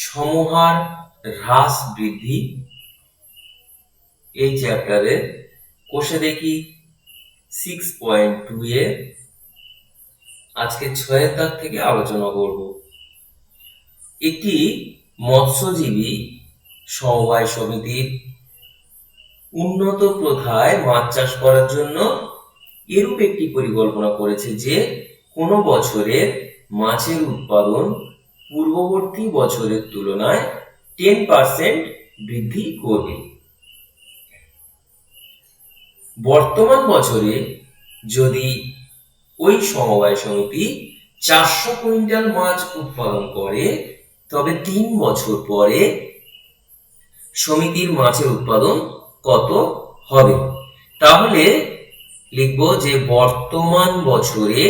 সমহার হ্রাস বৃদ্ধি এই চ্যাপ্টারে কোষে দেখি 6.2 এ আজকে 6 দাগ থেকে আলোচনা করব। একটি মৎস্যজীবী সমবায় সমিতির উন্নত প্রথায় মাছ চাষ করার জন্য এরূপ একটি পরিকল্পনা করেছে যে কোনো বছরে মাছের উৎপাদন পূর্ববর্তী বছরের তুলনায় 10% বৃদ্ধি করবে। বর্তমান বছরে যদি ওই সমবায় সমিতি 400 কুইন্টাল মাছ উৎপাদন করে, তবে 3 বছর পরে সমিতির মাছের উৎপাদন কত হবে? তাহলে লিখব যে বর্তমান বছরে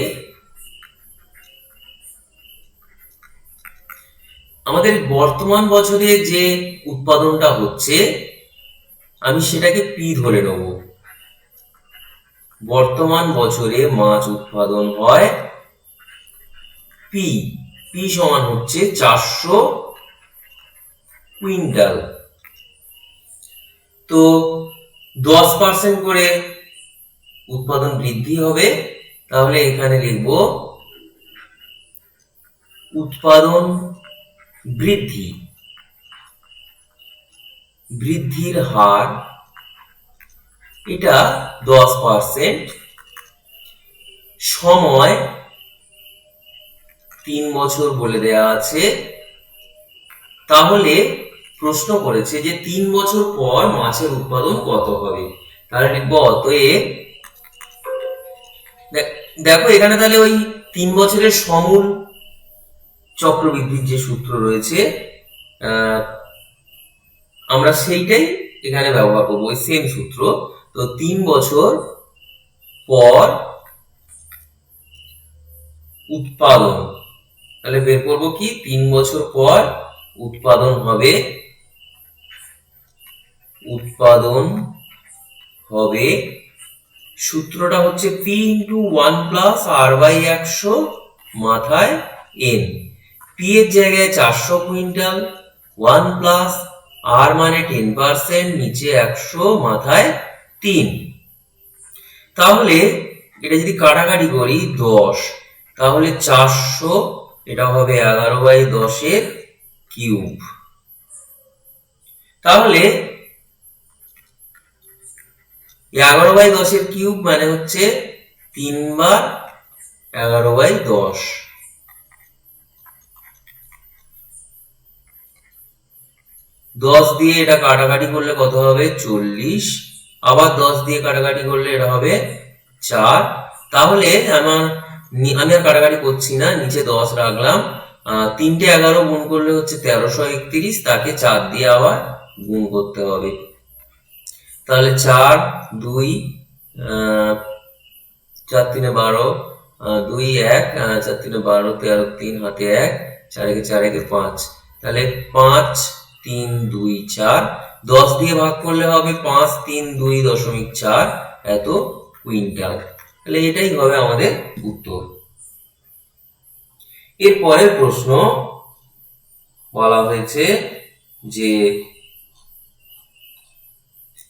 আমাদের বর্তমান বছরে যে উৎপাদনটা হচ্ছে আমি সেটাকে পি ধরে নেব। বর্তমান বছরে মাছ উৎপাদন হয় পি, পি সমান হচ্ছে 400 কুইন্টাল। তো 10% করে উৎপাদন বৃদ্ধি হবে, তাহলে এখানে লিখব উৎপাদন বৃদ্ধি, বৃদ্ধির হার এটা 10%, সময় 3 বছর বলে দেয়া আছে। তাহলে প্রশ্ন করেছে যে 3 বছর পর মাছের উৎপাদন কত হবে, তাহলে লিখব অতএব, দেখো এখানে তাহলে ওই 3 বছরের সমূল চক্রবৃদ্ধির যে সূত্র রয়েছে আমরা সেইটাই এখানে ব্যবহার করবো, ওই সেম সূত্র। তো 3 বছর পর উৎপাদন, তাহলে বের করবো কি 3 বছর পর উৎপাদন হবে, সূত্রটা হচ্ছে P × 1 + R/100 মাথায় N। P এর জায়গায় 400 কুইন্টাল, 1 + R মানে 10%, নিচে 100 মাথায় 3। তাহলে এটা যদি কাটাকাটি করি 10, তাহলে 400 এটা হবে 11/10 এর কিউব। তাহলে 11/10 এর কিউব মানে হচ্ছে 3 বার 11/10। দশ দিয়ে এটা কাটাকাটি করলে কত হবে? 40। আবার 10 দিয়ে কাটাকাটি করলে এটা হবে 4। তাহলে আমি আর কাটাকাটি করছি না, নিচে 10 রাখলাম। 3টে 11 গুণ করলে হচ্ছে 1331, তাকে 4 দিয়ে আবার গুণ করতে হবে। তাহলে 4 2 4 3 12 2 1 4 3 12 13 3 হাতে 1 4 1 4 1 5, তাহলে 5 3 2 4, 10 দিয়ে ভাগ করলে হবে 5 3 2.4 এত কুইন্টাল। তাহলে এটাই হবে আমাদের উত্তর। এর পরের প্রশ্ন বলা হয়েছে যে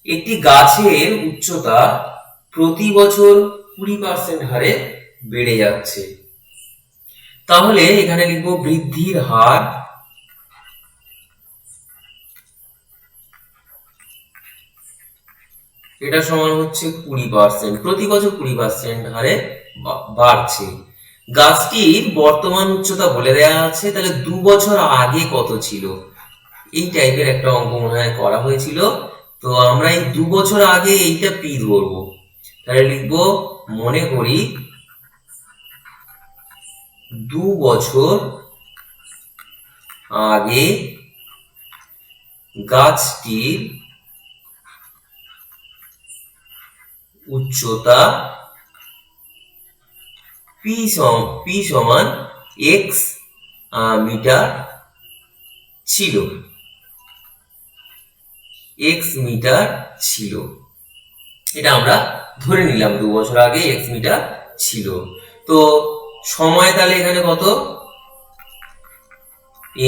একটি গাছের উচ্চতা প্রতি বছর 20% হারে বেড়ে যাচ্ছে, তাহলে এখানে লিখব বৃদ্ধির হার এটা সমান হচ্ছে 20%, প্রতি বছর 20% হারে বাড়ছে। গাছটির বর্তমান উচ্চতা বলে দেওয়া আছে, তাহলে 2 বছর আগে কত ছিল, এই টাইপের একটা অঙ্ক মনে হয় করা হয়েছিল। তো আমরা এই 2 বছর আগে এইটা পি ধরবো, তাহলে লিখবো মনে করি 2 বছর আগে গাছটির উচ্চতা পি সমান x মিটার ছিল, এটা আমরা ধরে নিলাম 2 বছর আগে x মিটার ছিল। তো সময় তাহলে এখানে কত?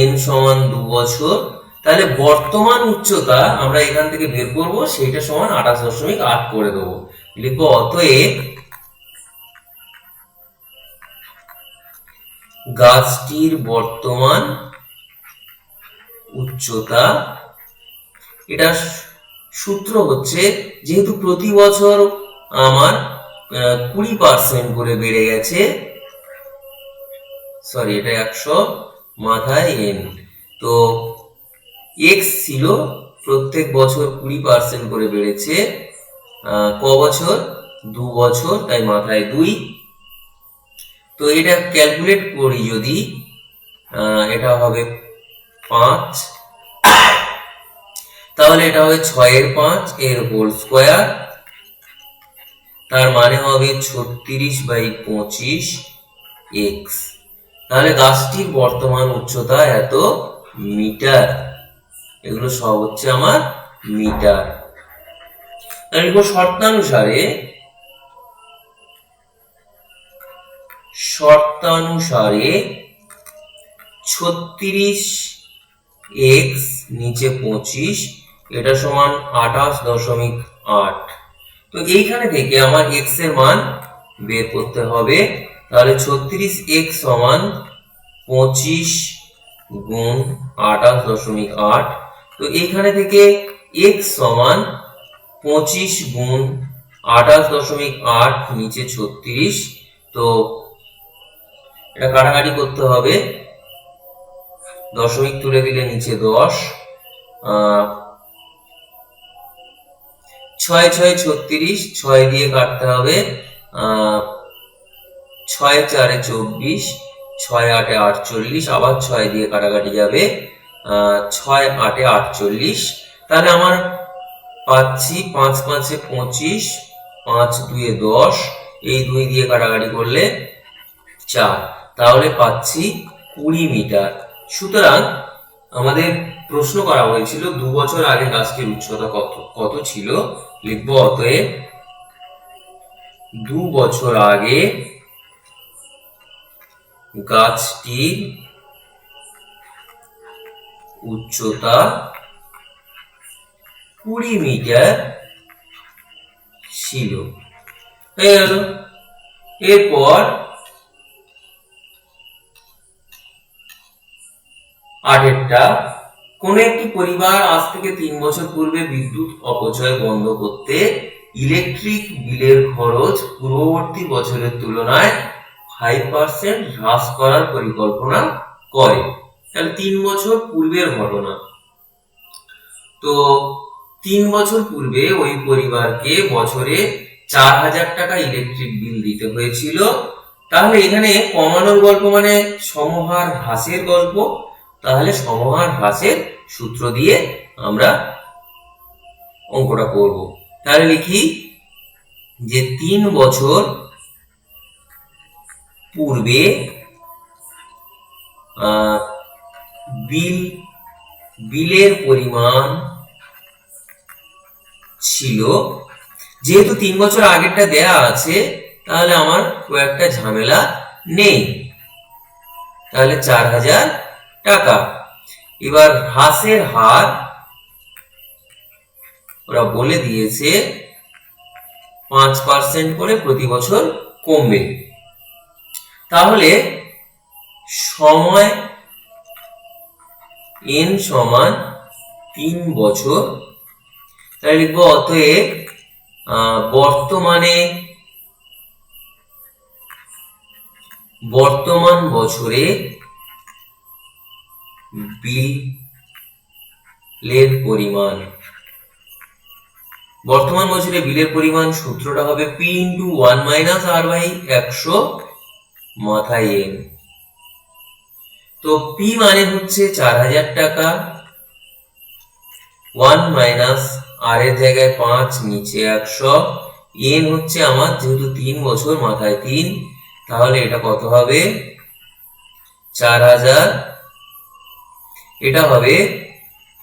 n সমান 2 বছর, তাহলে বর্তমান উচ্চতা আমরা এখান থেকে বের করব, সেইটা সমান 28.8 করে দেবো। লিখবো অতএব গাছটির বর্তমান উচ্চতা, এটা সূত্র হচ্ছে যেহেতু প্রতি বছর আমার 20% করে বেড়ে গেছে, সরি এটা 100 মাথায় n, তো x ছিল প্রত্যেক বছর 20% করে বেড়েছে, ক বছর? 2 বছর, তাই মাথায় 2। তো এটা ক্যালকুলেট করি যদি, এটা হবে 5, তাহলে এটা হবে 6 এর 5 এর হোল স্কয়ার, তার মানে হবে 36/25 x। তাহলে গাছটির বর্তমান উচ্চতা এত মিটার, এগুলো সব হচ্ছে আমার মিটার। তাহলে লিখবো শর্তানুসারে 36x নিচে 25, এটা সমান 28.8। তো এইখানে থেকে আমার x এর মান বের করতে হবে, তাহলে 36x সমান 25 গুণ 28.8। তো এইখানে থেকে x সমান 25 গুণ 28.8 নিচে 36, তো এটা কাটাকাটি করতে হবে, দশমিক তুলে দিলে নিচে 10, 6 6 36, 6 দিয়ে কাটতে হবে, 6 4 24, 6 8 48, আবার 6 দিয়ে কাটাকাটি যাবে, 6 8 48। তাহলে আমার পাচ্ছি 5 5 25, 5 2 10, এই 2 দিয়ে কাটাকাটি করলে 4, তাহলে পাচ্ছি 20 মিটার। সুতরাং আমাদের প্রশ্ন করা হয়েছিল 2 বছর আগে গাছটির উচ্চতা কত ছিল। লিখবো অতএব 2 বছর আগে গাছটির উচ্চতা 20 মিটার ছিল। হয়ে গেল। এরপর 8টা, কোন একটি পরিবার আজ থেকে 3 বছর পূর্বে বিদ্যুৎ অপচয় বন্ধ করতে ইলেকট্রিক বিলের খরচ পূর্ববর্তী বছরের তুলনায় 5% হ্রাস করার পরিকল্পনা করে। তাহলে 3 বছর পূর্বের ঘটনা। তো 3 বছর পূর্বে ওই পরিবারকে বছরে 4000 টাকা ইলেকট্রিক বিল দিতে হয়েছিল। তাহলে এখানে কমানোর গল্প মানে সমহার হ্রাসের গল্প, তাহলে সমহার হ্রাসের সূত্র দিয়ে আমরা অঙ্কটা করব। তাহলে লিখি যে 3 বছর পূর্বে বিলের পরিমাণ ছিল, যেহেতু 3 বছর আগেরটা দেয়া আছে তাহলে আমার কয়েকটা ঝামেলা নেই, তাহলে 4000 টাকা। এবার হ্রাসের হার ওরা বলে দিয়েছে 5% করে প্রতি বছর কমবে। তাহলে সময় n সমান 3 বছর, তাহলে লিখবো অতএব বর্তমান বছরে বিলের পরিমাণ, বর্তমান বছরে বিলের পরিমাণ সূত্রটা হবে P × 1 - R/100 মাথায় n। তো P মানে হচ্ছে 4000 টাকা, 1 - R এর জায়গায় 5 নিচে 100, n হচ্ছে আমার যেহেতু 3 বছর মাথায় 3, তাহলে এটা কত হবে 4000, এটা হবে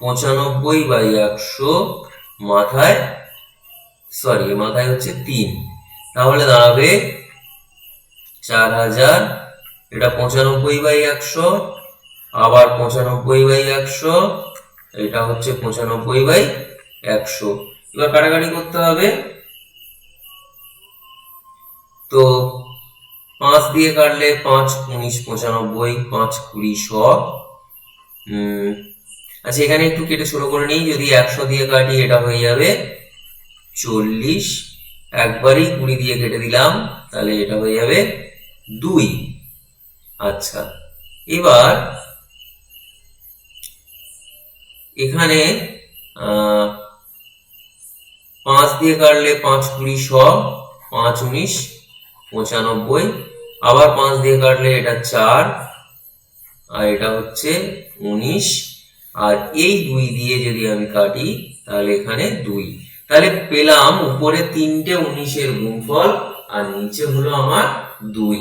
95/100 মাথায় হচ্ছে 3, তাহলে দাঁড়াবে 4000, এটা 95/100 আবার 95/100, এটা হচ্ছে 95/100। এবার কাটাকাটি করতে হবে। তো 5 দিয়ে কাটলে 5 19 95, 5 20 100। আচ্ছা, এখানে একটু কেটে ছোট করে নিই। যদি 100 দিয়ে কাটি এটা হয়ে যাবে 40। একবারই 20 দিয়ে কেটে দিলাম, তাহলে এটা হয়ে যাবে 2। আচ্ছা, এবার এখানে 5 দিয়ে কাটলে 5 20 100, 5 19 95। আবার 5 দিয়ে কাটলে এটা 4, আর এটা হচ্ছে 19। আর এই 2 দিয়ে যদি আমি কাটি তাহলে এখানে 2। তাহলে পেলাম উপরে 3টে 19-এর গুণফল আর নিচে হলো আমার 2।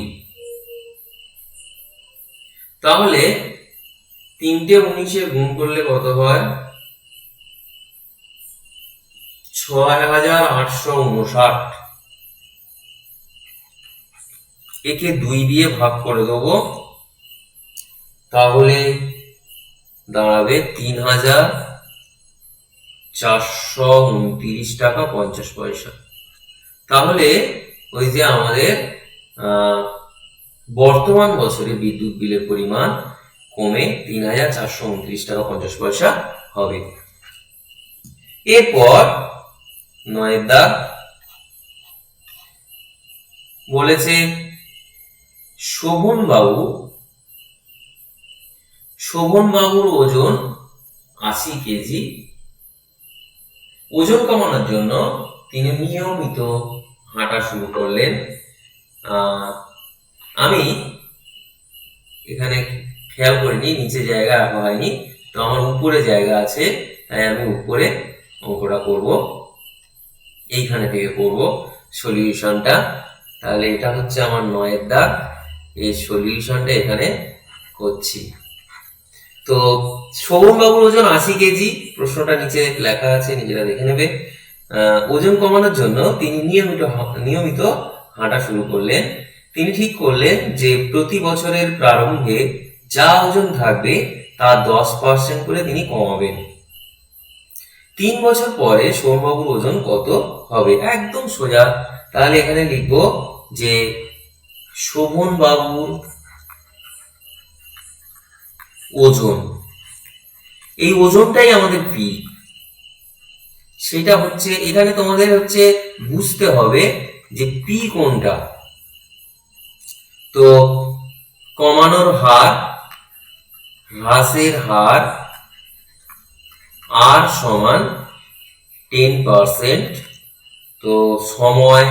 তাহলে 3টে 19-এর গুণ করলে কত হয়? 6859। একে 2 দিয়ে ভাগ করে দেবো, তাহলে দাঁড়াবে 3429 টাকা 50 পয়সা। তাহলে ওই যে আমাদের বর্তমান বছরে বিদ্যুৎ বিলের পরিমাণ কমে 3429 টাকা 50 পয়সা হবে। এরপর 9 দাগ বলেছে শোভন বাবুর ওজন 80 কেজি। ওজন কমানোর জন্য তিনি নিয়মিত হাঁটা শুরু করলেন। আমি এখানে খেয়াল করিনি, নিচে জায়গা রাখা হয়নি, তো আমার উপরে জায়গা আছে, তাই আমি উপরে অঙ্কটা করব। এইখানে থেকে করব সলিউশনটা। তাহলে এটা হচ্ছে আমার 9 দাগ, এই সলিউশনটা এখানে করছি। তো শোভন বাবুর ওজন 80 কেজি, প্রশ্নটা নিচে লেখা আছে, নিজেরা দেখে নেবে। ওজন কমানোর জন্য তিনি নিয়মিত হাঁটা শুরু করলেন। তিনি ঠিক করলেন যে প্রতি বছরের প্রারম্ভে যা ওজন থাকবে তা 10% করে তিনি কমাবেন। 3 বছর পরে শোভনবাবুর ওজন কত হবে? একদম সোজা। তাহলে এখানে লিখব যে শোভনবাবুর ওজন, এই ওজনটাই আমাদের পি। সেটা হচ্ছে এখানে তোমাদের হচ্ছে বুঝতে হবে যে পি কোনটা। তো কমানোর হার, হ্রাসের হার আর সমান 10%। তো সময়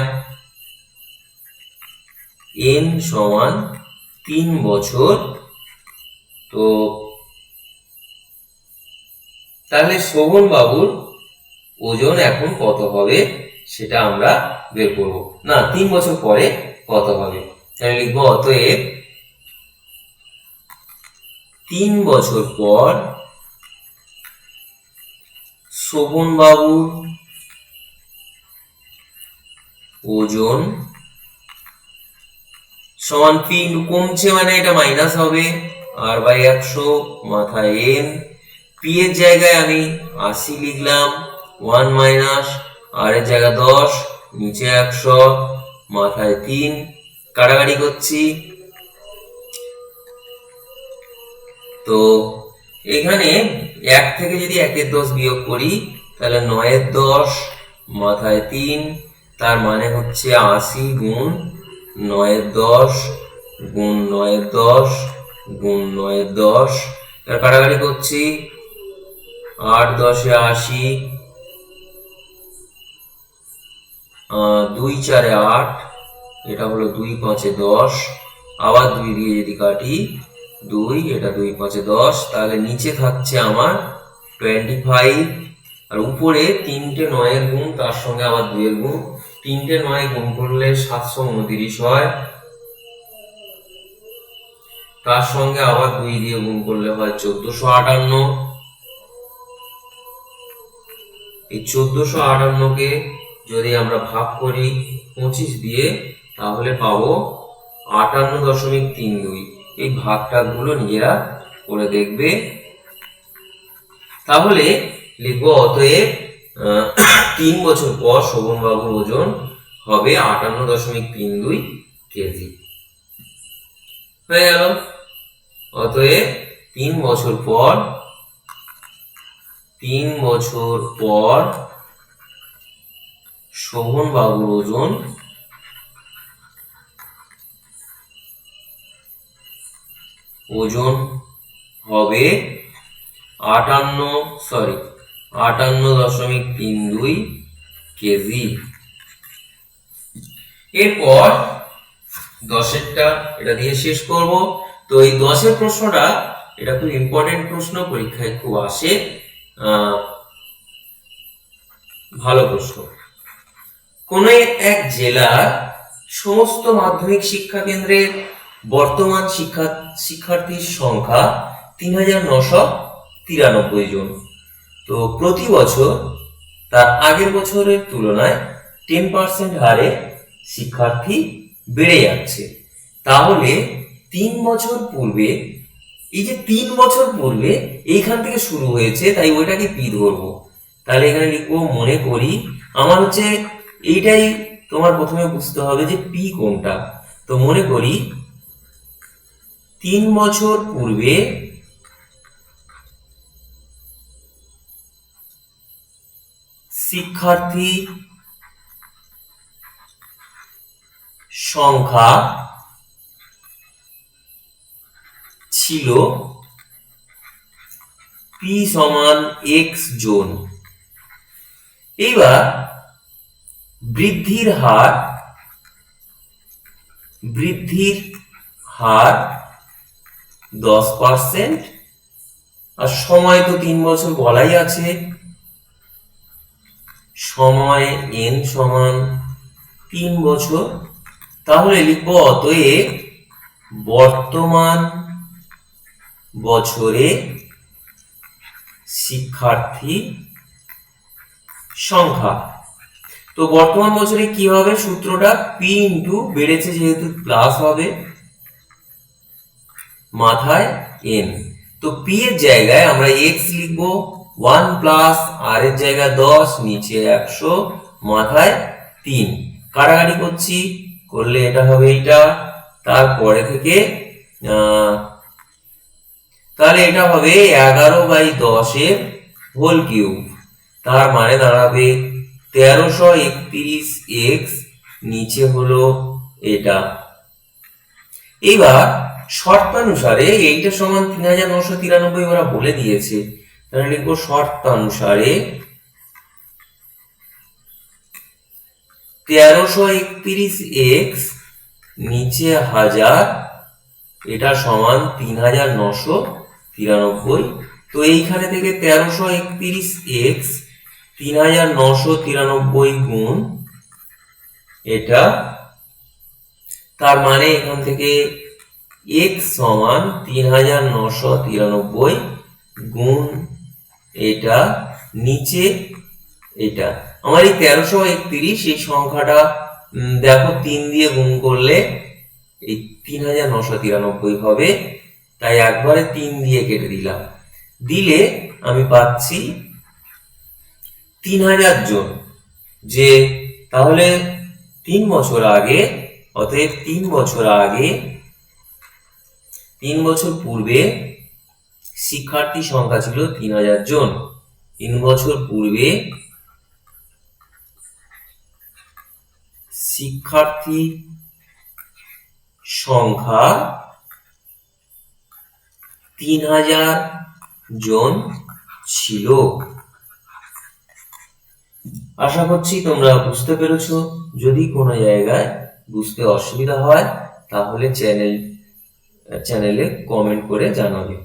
n সমান 3 বছর। তো তাহলে শোভন বাবুর ওজন এখন কত হবে সেটা আমরা বের করব। না, 3 বছর পরে কত হবে, তাহলে লিখবো অতএব 3 বছর পর শোভন বাবুর ওজন সমান পি কমছে মানে এটা মাইনাস হবে, r/100 মাথায় n। পি এর জায়গায় আমি 80 লিখলাম, 1 মাইনাস আর এর জায়গায় 10, নিচে 100 মাথায় 3। কাটাকাটি করছি। তো এখানে 1 থেকে যদি 1-এর 10 বিয়োগ করি তাহলে 9-এর 10 মাথায় 3, তার মানে হচ্ছে 80 গুণ 9-এর 10 গুণ 9-এর 10 গুণ 9-এর 10। এবার কাটাকাটি করছি, 8 10-এ 80, 2 4-এ 8, এটা হলো 2 5-এ 10। আবার 2 দিয়ে যদি কাটি 2, এটা 2 5-এ 10, তাহলে নিচে থাকছে আমার 25। আর উপরে 3টে 9-এর গুণ, তার সঙ্গে আবার 2-এর গুণ। 3টে 9 গুণ করলে 729 হয়, তার সঙ্গে আবার 2 দিয়ে গুণ করলে হয় 1458। এই 1458কে যদি আমরা ভাগ করি 25 দিয়ে তাহলে পাবো 58.32। এই ভাগটাগুলো নিজেরা করে দেখবে। তাহলে লিখবো অতএব 3 বছর পর শোভনবাবুর ওজন হবে 58.32 কেজি। হয়ে গেল। অতএব 3 বছর পর শোভনবাবুর ওজন হবে 58.32 কেজি। এরপর 10এরটা এটা দিয়ে শেষ করব। তো এই 10এর প্রশ্নটা এটা খুব ইম্পর্টেন্ট প্রশ্ন, পরীক্ষায় খুব আসে, ভালো প্রশ্ন। কোন এক জেলার সমস্ত মাধ্যমিক শিক্ষা কেন্দ্রের বর্তমান শিক্ষার্থীর সংখ্যা ৩৯৯৩ জন। তো প্রতি বছর তার আগের বছরের তুলনায় 10% হারে শিক্ষার্থী বেড়ে যাচ্ছে। তাহলে 3 বছর পূর্বে, এই যে 3 বছর পূর্বে এইখান থেকে শুরু হয়েছে, তাই ওইটাকে পি ধরবো। তাহলে এখানে লিখবো, মনে করি আমার হচ্ছে এইটাই তোমার প্রথমে বুঝতে হবে যে পি কোনটা। তো মনে করি 3 বছর পূর্বে শিক্ষার্থী সংখ্যা ছিল পি সমান এক্স জন। এইবার বৃদ্ধির হার 10%, আর সময় তো 3 বছর বলাই আছে, সময় n সমান 3 বছর। তাহলে লিখব অতএব বর্তমান বছরে শিক্ষার্থী সংখ্যা। তো বর্তমান বছরে কি হবে, সূত্রটা পি ইন্টু বেড়েছে যেহেতু প্লাস হবে, মাথায় n। তো পি এর জায়গায় আমরা এক্স লিখবো, 1 প্লাস আর এর জায়গায় 10, নিচে 100, মাথায় 3। কাটাকাটি করলে এটা হবে এইটা, তারপরে থেকে তাহলে এটা হবে 11/10 এর হোল কিউব, তার মানে দাঁড়াবে 1331x, নিচে হলো এটা। এবার শর্তানুসারে এইটা সমান 3993 ওরা বলে দিয়েছে, তাহলে লিখবো শর্তানুসারে 1331x নিচে 1000, এটা সমান 3993। তো এইখানে থেকে 1331x 3993 গুণ এটা, তার মানে এখান থেকে x সমান 3993 গুণ এটা, নিচে এটা। আমার এই 1331 এই সংখ্যাটা দেখো 3 দিয়ে গুণ করলে এই 3993 হবে, তাই একবারে 3 দিয়ে কেটে দিলাম, দিলে আমি পাচ্ছি 3000 জন। যে তাহলে 3 বছর আগে, অতএব 3 বছর পূর্বে শিক্ষার্থী সংখ্যা ছিল 3000 জন। 3 বছর পূর্বে শিক্ষার্থী সংখ্যা 3000 জন ছিল। আশা করছি তোমরা বুঝতে পেরেছো। যদি কোনো জায়গায় বুঝতে অসুবিধা হয় তাহলে চ্যানেলে কমেন্ট করে জানাবে।